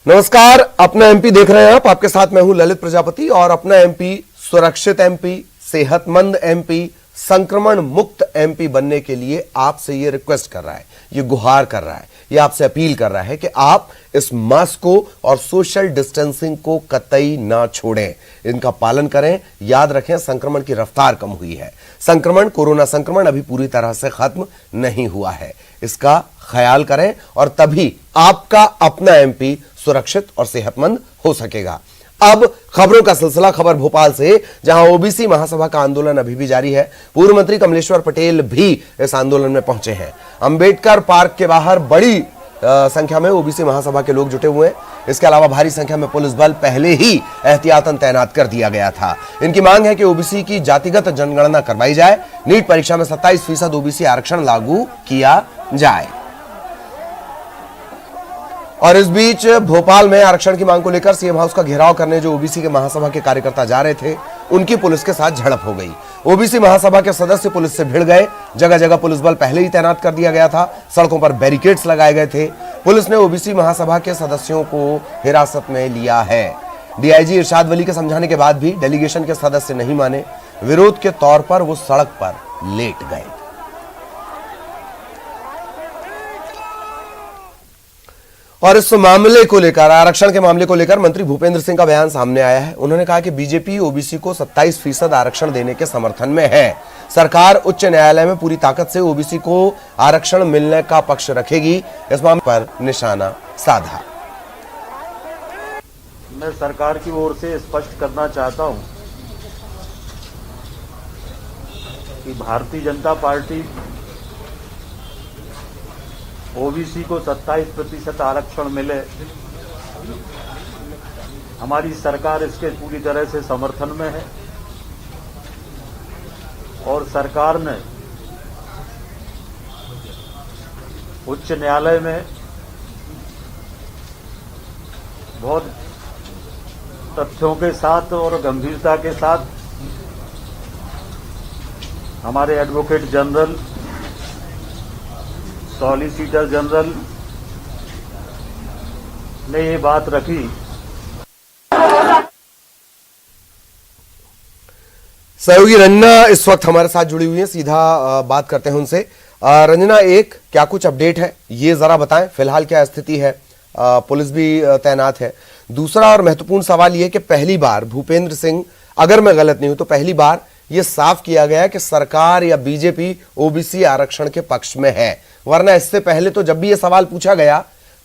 नमस्कार, अपना एमपी देख रहे हैं आप। आपके साथ मैं हूं ललित प्रजापति और अपना एमपी सुरक्षित एमपी, सेहतमंद एमपी, संक्रमण मुक्त एमपी बनने के लिए आपसे ये रिक्वेस्ट कर रहा है, ये गुहार कर रहा है, ये आपसे अपील कर रहा है कि आप इस मास्क को और सोशल डिस्टेंसिंग को कतई ना छोड़ें, इनका पालन करें। याद रखें, संक्रमण की रफ्तार कम हुई है। संक्रमण, कोरोना संक्रमण अभी पूरी तरह से खत्म नहीं हुआ है। इसका ख्याल करें और तभी आपका अपना एमपी सुरक्षित और सेहतमंद हो सकेगा। अब खबरों का सिलसिला, खबर भोपाल से, जहां ओबीसी महासभा का आंदोलन अभी भी जारी है। पूर्व मंत्री कमलेश्वर पटेल भी इस आंदोलन में पहुंचे हैं। अंबेडकर पार्क के बाहर बड़ी संख्या में ओबीसी महासभा के लोग जुटे हुए हैं। इसके अलावा भारी संख्या में पुलिस बल पहले ही एहतियातन तैनात कर दिया गया था। इनकी मांग है कि ओबीसी की जातिगत जनगणना करवाई जाए, नीट परीक्षा में 27% ओबीसी आरक्षण लागू किया जाए। और इस बीच भोपाल में आरक्षण की मांग को लेकर सीएम हाउस का घेराव करने जो ओबीसी के महासभा के कार्यकर्ता जा रहे थे, उनकी पुलिस के साथ झड़प हो गई। ओबीसी महासभा के सदस्य पुलिस से भिड़ गए। जगह जगह पुलिस बल पहले ही तैनात कर दिया गया था। सड़कों पर बैरिकेड्स लगाए गए थे। पुलिस ने ओबीसी महासभा के सदस्यों को हिरासत में लिया है। डीआईजी इरशाद वली के समझाने के बाद भी डेलीगेशन के सदस्य नहीं माने। विरोध के तौर पर वो सड़क पर लेट गए। और इस मामले को लेकर, आरक्षण के मामले को लेकर मंत्री भूपेंद्र सिंह का बयान सामने आया है। उन्होंने कहा कि बीजेपी ओबीसी को 27% आरक्षण देने के समर्थन में है। सरकार उच्च न्यायालय में पूरी ताकत से ओबीसी को आरक्षण मिलने का पक्ष रखेगी। इस मामले पर निशाना साधा। मैं सरकार की ओर से स्पष्ट करना चाहता हूं कि भारतीय जनता पार्टी ओबीसी को 27% आरक्षण मिले, हमारी सरकार इसके पूरी तरह से समर्थन में है। और सरकार ने उच्च न्यायालय में बहुत तथ्यों के साथ और गंभीरता के साथ हमारे एडवोकेट जनरल, सॉलिसिटर जनरल ने ये बात रखी। सहयोगी रंजना इस वक्त हमारे साथ जुड़ी हुई है, सीधा बात करते हैं उनसे। रंजना, एक क्या कुछ अपडेट है, ये जरा बताएं, फिलहाल क्या स्थिति है? पुलिस भी तैनात है। दूसरा और महत्वपूर्ण सवाल यह कि पहली बार भूपेंद्र सिंह, अगर मैं गलत नहीं हूं तो पहली बार यह साफ किया गया कि सरकार या बीजेपी ओबीसी आरक्षण के पक्ष में है। वरना इससे पहले तो जब भी यह सवाल पूछा गया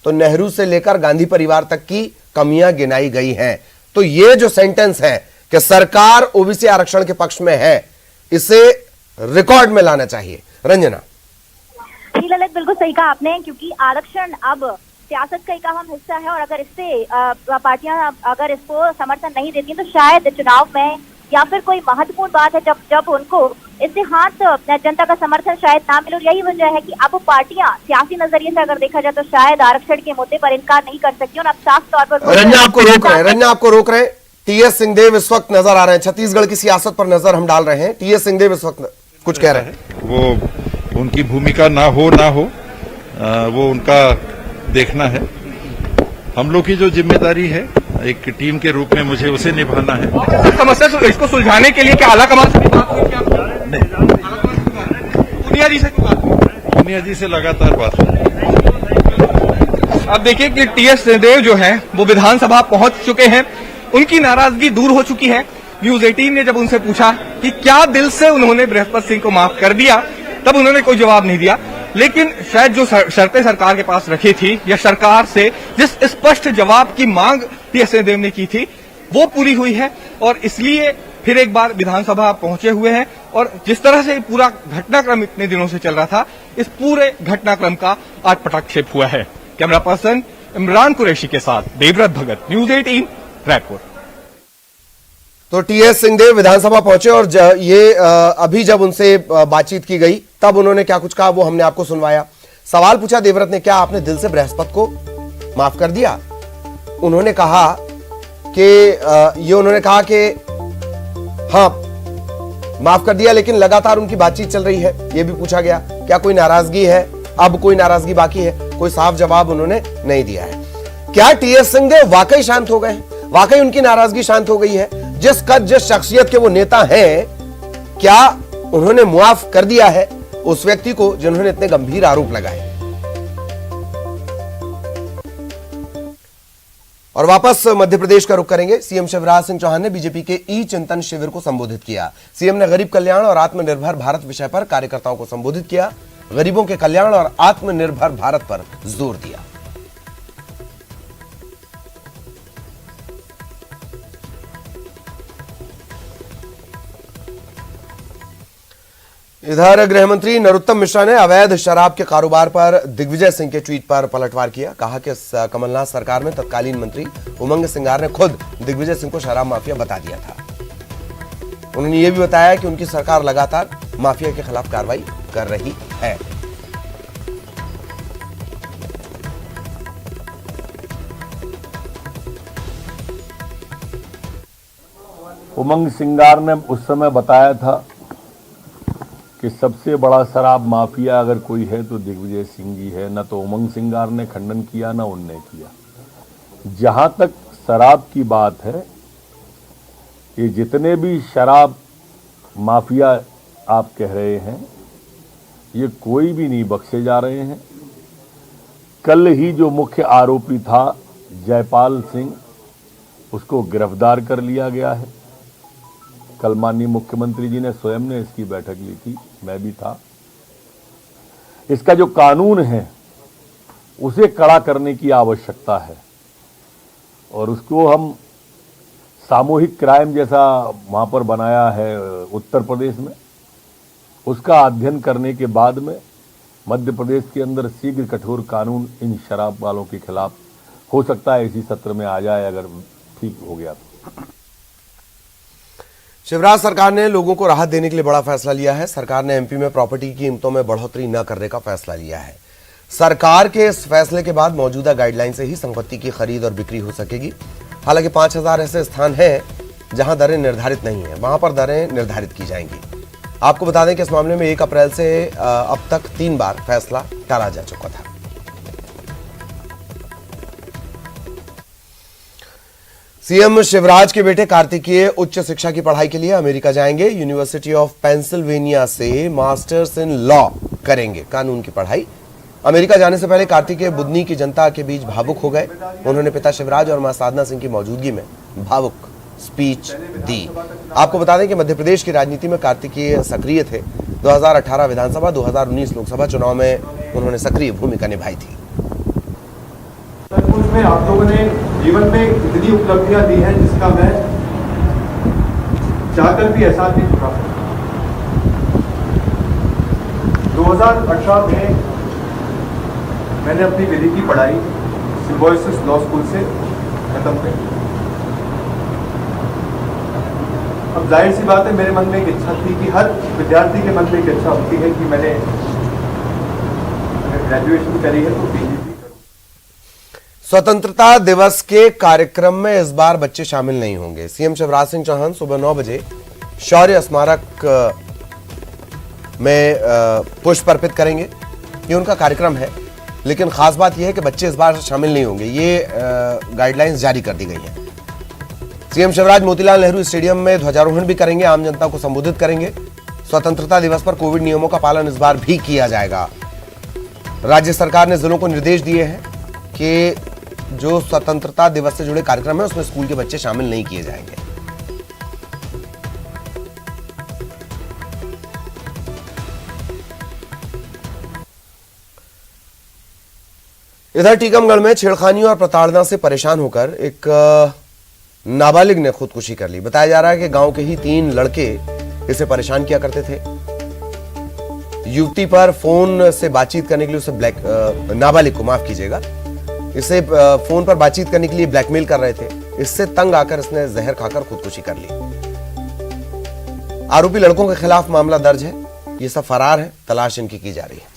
तो नेहरू से लेकर गांधी परिवार तक की कमियां गिनाई गई हैं। तो ये जो सेंटेंस है कि सरकार ओबीसी आरक्षण के पक्ष में है, इसे रिकॉर्ड में लाना चाहिए। रंजना जी ललित, बिल्कुल सही कहा आपने, क्योंकि आरक्षण अब सियासत का एक अहम हिस्सा है और अगर इससे पार्टियां अगर इसको समर्थन नहीं देती तो शायद चुनाव में या फिर कोई महत्वपूर्ण बात है जब उनको इससे हाथ जनता का समर्थन शायद ना मिले। और यही वजह है कि अब पार्टियां सियासी नजरिए से अगर देखा जाए तो शायद आरक्षण के मुद्दे पर इनकार नहीं कर सकती। और अब साफ तौर पर रंजना आपको रोक रहे हैं। टीएस सिंहदेव इस वक्त नजर आ रहे हैं। छत्तीसगढ़ की सियासत पर नजर हम डाल रहे हैं। टीएस सिंहदेव इस वक्त कुछ कह रहे हैं। वो उनकी भूमिका ना हो वो उनका देखना है। हम लोग की जो जिम्मेदारी है एक टीम के रूप में मुझे उसे निभाना है। समस्या इसको सुलझाने के लिए क्या आला कमान से बात हुई? पूनिया जी से बात हुई? पूनिया जी से लगातार बात हुई। अब देखिए कि टीएस सिंहदेव जो है वो विधानसभा पहुंच चुके हैं। उनकी नाराजगी दूर हो चुकी है। न्यूज 18 ने जब उनसे पूछा कि क्या दिल से उन्होंने बृहस्पति सिंह को माफ कर दिया, तब उन्होंने कोई जवाब नहीं दिया। लेकिन शायद जो शर्तें सरकार के पास रखी थी या सरकार से जिस स्पष्ट जवाब की मांग टीएस सिंहदेव ने की थी वो पूरी हुई है और इसलिए फिर एक बार विधानसभा पहुंचे हुए हैं। और जिस तरह से पूरा घटनाक्रम इतने दिनों से चल रहा था, इस पूरे घटनाक्रम का आज पटाक्षेप हुआ है। कैमरा पर्सन इमरान कुरैशी के साथ देवव्रत भगत, न्यूज 18 रायपुर। तो टीएस सिंहदेव विधानसभा पहुंचे और ये अभी जब उनसे बातचीत की गई तब उन्होंने क्या कुछ कहा वो हमने आपको सुनवाया। सवाल पूछा देवव्रत ने, क्या आपने दिल से बृहस्पति को माफ कर दिया? उन्होंने कहा कि हाँ माफ कर दिया, लेकिन लगातार उनकी बातचीत चल रही है। यह भी पूछा गया क्या कोई नाराजगी है, अब कोई नाराजगी बाकी है? कोई साफ जवाब उन्होंने नहीं दिया है। क्या टीएस सिंहदेव वाकई शांत हो गए हैं? वाकई उनकी नाराजगी शांत हो गई है? जिस कद जिस शख्सियत के वो नेता हैं, क्या उन्होंने मुआफ कर दिया है उस व्यक्ति को जिन्होंने इतने गंभीर आरोप लगाए? और वापस मध्य प्रदेश का रुख करेंगे। सीएम शिवराज सिंह चौहान ने बीजेपी के ई चिंतन शिविर को संबोधित किया। सीएम ने गरीब कल्याण और आत्मनिर्भर भारत विषय पर कार्यकर्ताओं को संबोधित किया। गरीबों के कल्याण और आत्मनिर्भर भारत पर जोर दिया। इधर गृह मंत्री नरोत्तम मिश्रा ने अवैध शराब के कारोबार पर दिग्विजय सिंह के ट्वीट पर पलटवार किया। कहा कि कमलनाथ सरकार में तत्कालीन मंत्री उमंग सिंगार ने खुद दिग्विजय सिंह को शराब माफिया बता दिया था। उन्होंने यह भी बताया कि उनकी सरकार लगातार माफिया के खिलाफ कार्रवाई कर रही है। उमंग सिंगार ने उस समय बताया था कि सबसे बड़ा शराब माफिया अगर कोई है तो दिग्विजय सिंह जी है। न तो उमंग सिंगार ने खंडन किया न उनने किया। जहां तक शराब की बात है, ये जितने भी शराब माफिया आप कह रहे हैं, ये कोई भी नहीं बख्शे जा रहे हैं। कल ही जो मुख्य आरोपी था जयपाल सिंह, उसको गिरफ्तार कर लिया गया है। कल माननीय मुख्यमंत्री जी ने स्वयं ने इसकी बैठक ली थी, मैं भी था। इसका जो कानून है उसे कड़ा करने की आवश्यकता है और उसको हम सामूहिक क्राइम जैसा वहां पर बनाया है उत्तर प्रदेश में, उसका अध्ययन करने के बाद में मध्य प्रदेश के अंदर शीघ्र कठोर कानून इन शराब वालों के खिलाफ हो सकता है इसी सत्र में आ जाए, अगर ठीक हो गया तो। शिवराज सरकार ने लोगों को राहत देने के लिए बड़ा फैसला लिया है। सरकार ने एमपी में प्रॉपर्टी की कीमतों में बढ़ोतरी न करने का फैसला लिया है। सरकार के इस फैसले के बाद मौजूदा गाइडलाइन से ही संपत्ति की खरीद और बिक्री हो सकेगी। हालांकि 5000 ऐसे स्थान हैं जहां दरें निर्धारित नहीं है, वहां पर दरें निर्धारित की जाएंगी। आपको बता दें कि इस मामले में 1 अप्रैल से अब तक 3 बार फैसला टाला जा चुका था। सीएम शिवराज के बेटे कार्तिकेय उच्च शिक्षा की पढ़ाई के लिए अमेरिका जाएंगे। यूनिवर्सिटी ऑफ पेंसिल्वेनिया से मास्टर्स इन लॉ करेंगे, कानून की पढ़ाई। अमेरिका जाने से पहले कार्तिकेय बुदनी की जनता के बीच भावुक हो गए। उन्होंने पिता शिवराज और मां साधना सिंह की मौजूदगी में भावुक स्पीच दी। आपको बता दें कि मध्य प्रदेश की राजनीति में कार्तिकेय सक्रिय थे। 2018 विधानसभा 2019 लोकसभा चुनाव में उन्होंने सक्रिय भूमिका निभाई थी। में आप लोगों ने जीवन में इतनी उपलब्धियां दी हैं जिसका मैं चाहकर भी एहसास नहीं चुका। 2018 में मैंने अपनी विधि की पढ़ाई सिम्बोयसिस लॉ स्कूल से खत्म करी। अब जाहिर सी बात है, मेरे मन में एक इच्छा थी कि हर विद्यार्थी के मन में एक इच्छा होती है कि मैंने ग्रेजुएशन करी है तो पीजी। स्वतंत्रता दिवस के कार्यक्रम में इस बार बच्चे शामिल नहीं होंगे। सीएम शिवराज सिंह चौहान सुबह 9 बजे शौर्य स्मारक में पुष्प अर्पित करेंगे। ये उनका कार्यक्रम है, लेकिन खास बात यह है कि बच्चे इस बार शामिल नहीं होंगे। ये गाइडलाइंस जारी कर दी गई हैं। सीएम शिवराज मोतीलाल नेहरू स्टेडियम में ध्वजारोहण भी करेंगे, आम जनता को संबोधित करेंगे। स्वतंत्रता दिवस पर कोविड नियमों का पालन इस बार भी किया जाएगा। राज्य सरकार ने जिलों को निर्देश दिए हैं कि जो स्वतंत्रता दिवस से जुड़े कार्यक्रम है उसमें स्कूल के बच्चे शामिल नहीं किए जाएंगे। इधर टीकमगढ़ में छेड़खानी और प्रताड़ना से परेशान होकर एक नाबालिग ने खुदकुशी कर ली। बताया जा रहा है कि गांव के ही 3 लड़के इसे परेशान किया करते थे। युवती पर फोन से बातचीत करने के लिए उसे नाबालिग को माफ कीजिएगा, इसे फोन पर बातचीत करने के लिए ब्लैकमेल कर रहे थे। इससे तंग आकर इसने जहर खाकर खुदकुशी कर ली। आरोपी लड़कों के खिलाफ मामला दर्ज है। ये सब फरार है, तलाश इनकी की जा रही है।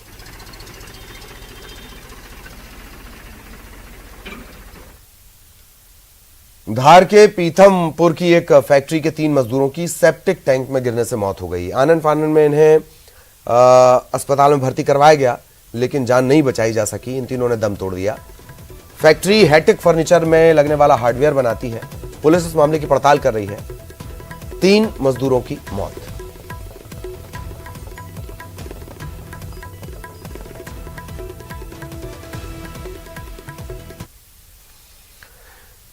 धार के पीथमपुर की एक फैक्ट्री के 3 मजदूरों की सेप्टिक टैंक में गिरने से मौत हो गई। आनन फानन में इन्हें अस्पताल में भर्ती करवाया गया, लेकिन जान नहीं बचाई जा सकी। इन तीनों ने दम तोड़ दिया। फैक्ट्री हैटिक फर्नीचर में लगने वाला हार्डवेयर बनाती है। पुलिस इस मामले की पड़ताल कर रही है। 3 मजदूरों की मौत।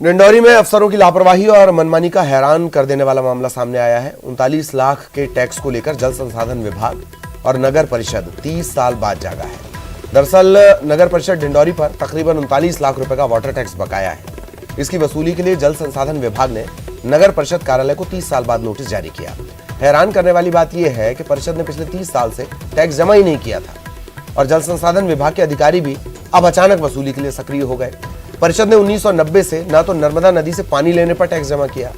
डिंडौरी में अफसरों की लापरवाही और मनमानी का हैरान कर देने वाला मामला सामने आया है। 39 लाख के टैक्स को लेकर जल संसाधन विभाग और नगर परिषद 30 साल बाद जागा है। दरअसल नगर परिषद डिंडौरी पर तकरीबन 39 लाख रुपए का वाटर टैक्स बकाया है। इसकी वसूली के लिए जल संसाधन विभाग ने नगर परिषद कार्यालय को 30 साल बाद नोटिस जारी किया। हैरान करने वाली बात यह है कि परिषद ने पिछले 30 साल से टैक्स जमा ही नहीं किया था और जल संसाधन विभाग के अधिकारी भी अब अचानक वसूली के लिए सक्रिय हो गए। परिषद ने 1990 से न तो नर्मदा नदी से पानी लेने पर टैक्स जमा किया,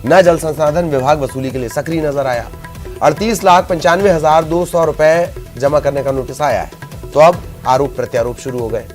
न जल संसाधन विभाग वसूली के लिए सक्रिय नजर आया। 38,95,200 रुपए जमा करने का नोटिस आया है, तो अब आरोप प्रत्यारोप शुरू हो गए।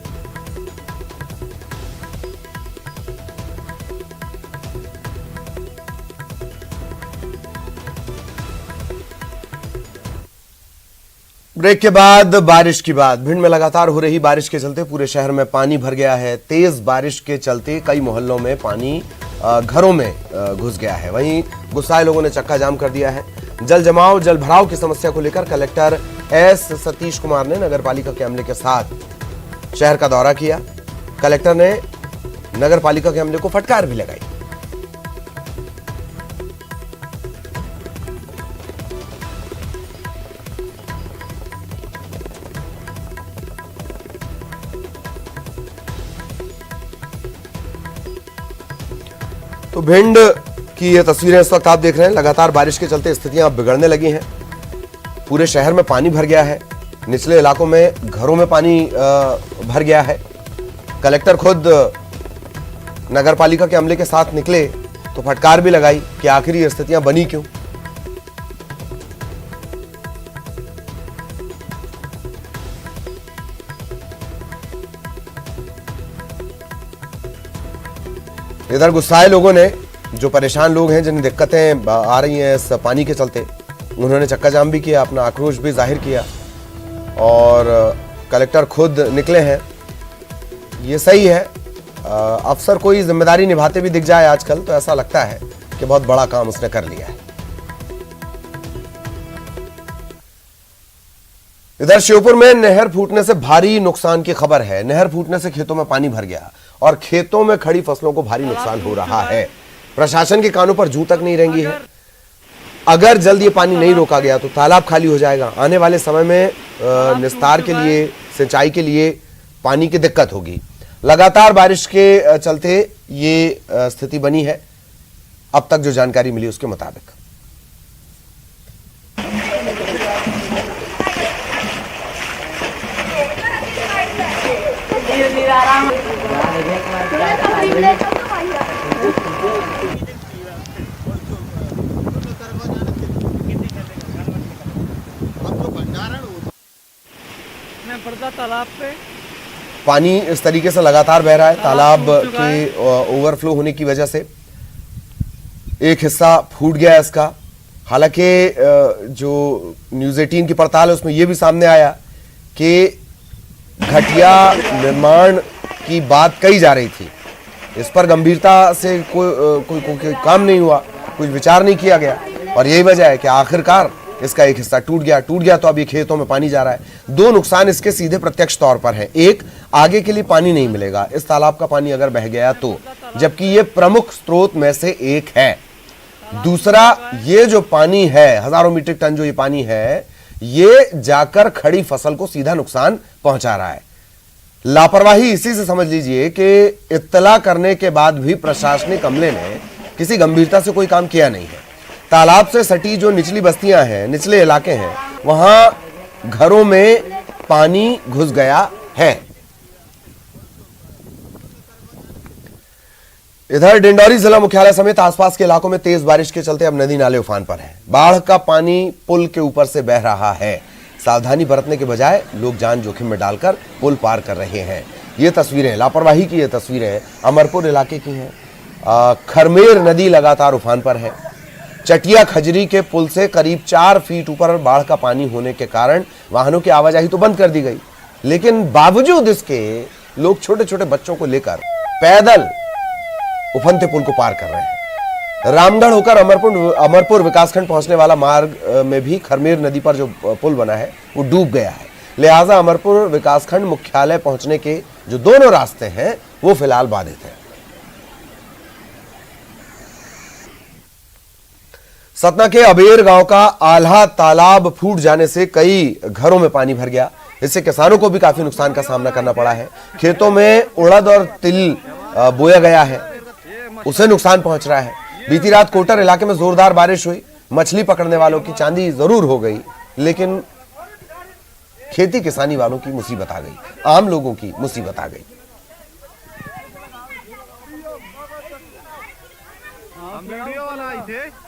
ब्रेक के बाद बारिश की बात। भिंड में लगातार हो रही बारिश के चलते पूरे शहर में पानी भर गया है। तेज बारिश के चलते कई मोहल्लों में पानी घरों में घुस गया है। वहीं गुस्साए लोगों ने चक्का जाम कर दिया है। जल जमाव जल भराव की समस्या को लेकर कलेक्टर एस सतीश कुमार ने नगरपालिका के अमले के साथ शहर का दौरा किया। कलेक्टर ने नगरपालिका के अमले को फटकार भी लगाई। तो भिंड की ये तस्वीरें इस वक्त आप देख रहे हैं। लगातार बारिश के चलते स्थितियां अब बिगड़ने लगी हैं। पूरे शहर में पानी भर गया है। निचले इलाकों में घरों में पानी भर गया है। कलेक्टर खुद नगरपालिका के अमले के साथ निकले तो फटकार भी लगाई कि आखिर ये स्थितियां बनी क्यों। इधर गुस्साए लोगों ने, जो परेशान लोग हैं जिन्हें दिक्कतें आ रही हैं इस पानी के चलते, उन्होंने चक्का जाम भी किया, अपना आक्रोश भी जाहिर किया और कलेक्टर खुद निकले हैं। ये सही है। अफसर कोई जिम्मेदारी निभाते भी दिख जाए आजकल तो ऐसा लगता है कि बहुत बड़ा काम उसने कर लिया है। इधर श्योपुर में नहर फूटने से भारी नुकसान की खबर है। नहर फूटने से खेतों में पानी भर गया और खेतों में खड़ी फसलों को भारी नुकसान हो रहा है। प्रशासन के कानों पर जू तक नहीं रेंगी है। अगर जल्द ये पानी नहीं रोका गया तो तालाब खाली हो जाएगा। आने वाले समय में निस्तार के लिए, सिंचाई के लिए पानी की दिक्कत होगी। लगातार बारिश के चलते ये स्थिति बनी है। अब तक जो जानकारी मिली उसके मुताबिक तालाब पे पानी इस तरीके से लगातार बह रहा है। तालाब के ओवरफ्लो होने की वजह से एक हिस्सा फूट गया है इसका। हालांकि जो न्यूज़ 18 की पड़ताल है उसमें यह भी सामने आया कि घटिया निर्माण की बात कही जा रही थी। इस पर गंभीरता से कोई काम नहीं हुआ, कुछ विचार नहीं किया गया और यही वजह है कि आखिरकार इसका एक हिस्सा टूट गया तो अब ये खेतों में पानी जा रहा है। 2 नुकसान इसके सीधे प्रत्यक्ष तौर पर हैं। एक, आगे के लिए पानी नहीं मिलेगा इस तालाब का पानी अगर बह गया तो, जबकि ये प्रमुख स्रोत में से एक है। दूसरा, ये जो पानी है, हजारों मीट्रिक टन जो ये पानी है, ये जाकर खड़ी फसल को सीधा नुकसान पहुंचा रहा है। लापरवाही इसी से समझ लीजिए कि इत्तला करने के बाद भी प्रशासनिक अमले ने किसी गंभीरता से कोई काम किया नहीं है। तालाब से सटी जो निचली बस्तियां हैं, निचले इलाके हैं, वहां घरों में पानी घुस गया है। इधर डिंडौरी जिला मुख्यालय समेत आसपास के इलाकों में तेज बारिश के चलते अब नदी नाले उफान पर हैं। बाढ़ का पानी पुल के ऊपर से बह रहा है। सावधानी बरतने के बजाय लोग जान जोखिम में डालकर पुल पार कर रहे हैं। ये तस्वीरें, लापरवाही की ये तस्वीरें अमरपुर इलाके की हैं। खरमेर नदी लगातार उफान पर है। चटिया खजरी के पुल से करीब 4 फीट ऊपर बाढ़ का पानी होने के कारण वाहनों की आवाजाही तो बंद कर दी गई, लेकिन बावजूद इसके लोग छोटे छोटे बच्चों को लेकर पैदल उफनते पुल को पार कर रहे हैं। रामगढ़ होकर अमरपुर विकासखंड पहुंचने वाला मार्ग में भी खरमेर नदी पर जो पुल बना है वो डूब गया है। लिहाजा अमरपुर विकासखंड मुख्यालय पहुंचने के जो दोनों रास्ते हैं वो फिलहाल बाधित हैं। सतना के अबेर गांव का आल्हा तालाब फूट जाने से कई घरों में पानी भर गया। इससे किसानों को भी काफी नुकसान का सामना करना पड़ा है। खेतों में उड़द और तिल बोया गया है, उसे नुकसान पहुंच रहा है। बीती रात कोटर इलाके में जोरदार बारिश हुई। मछली पकड़ने वालों की चांदी जरूर हो गई, लेकिन खेती किसानी वालों की मुसीबत आ गई, आम लोगों की मुसीबत आ गई। हम वीडियो वाला आई थे।